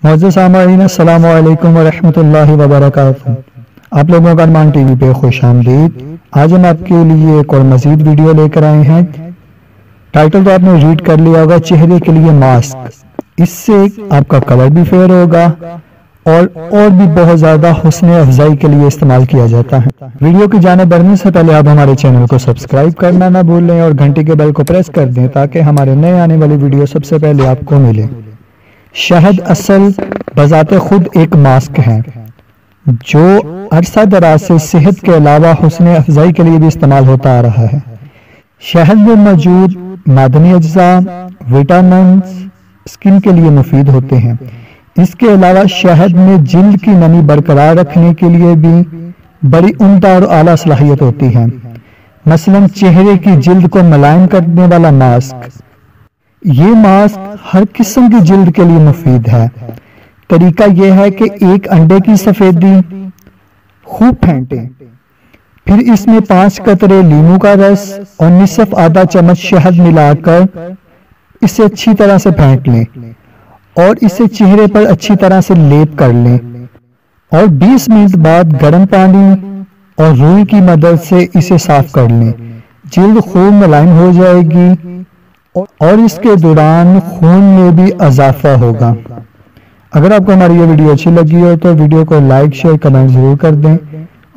معزز سامعین، السلام علیکم ورحمۃ اللہ وبرکاتہ۔ آپ لوگوں کا ارمان ٹی وی پہ خوش آمدید۔ آج ہم آپ کے لیے ایک اور مزید ویڈیو لے کر آئے ہیں۔ ٹائٹل تو آپ نے ریڈ کر لیا ہوگا، چہرے کے لیے ماسک۔ اس سے آپ کا کلر بھی فیئر ہوگا اور بھی بہت زیادہ حسن افزائی کے لیے استعمال کیا جاتا ہے۔ ویڈیو کی جانب بڑھنے سے پہلے آپ ہمارے چینل کو سبسکرائب کرنا نہ بھولیں اور گھنٹی کے بیل کو پریس کر دیں تاکہ ہمارے نئے آنے والی ویڈیو سب سے پہلے آپ کو ملے۔ شہد اصل بذات خود ایک ماسک ہے جو عرصہ دراز سے صحت کے علاوہ حسن افزائی کے لیے بھی استعمال ہوتا آ رہا ہے۔ شہد میں موجود معدنی اجزاء، وٹامنز سکن کے لیے مفید ہوتے ہیں۔ اس کے علاوہ شہد میں جلد کی نمی برقرار رکھنے کے لیے بھی بڑی عمدہ اور اعلیٰ صلاحیت ہوتی ہے۔ مثلا چہرے کی جلد کو ملائم کرنے والا ماسک۔ یہ ماسک ہر قسم کی جلد کے لیے مفید ہے۔ طریقہ یہ ہے کہ ایک انڈے کی سفیدی خوب پھینٹیں، پھر اس میں 5 قطرے لیموں کا رس اور نصف آدھا چمچ شہد ملا کر اسے اچھی طرح سے پھینٹ لیں اور اسے چہرے پر اچھی طرح سے لیپ کر لیں اور 20 منٹ بعد گرم پانی اور روئی کی مدد سے اسے صاف کر لیں۔ جلد خوب ملائم ہو جائے گی اور اس کے دوران خون میں بھی اضافہ ہوگا۔ اگر آپ کو ہماری یہ ویڈیو اچھی لگی ہو تو ویڈیو کو لائک، شیئر، کمنٹ ضرور کر دیں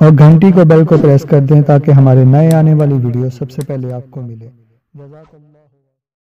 اور گھنٹی کو بیل کو پریس کر دیں تاکہ ہمارے نئے آنے والی ویڈیو سب سے پہلے آپ کو ملے۔ جزاک اللہ۔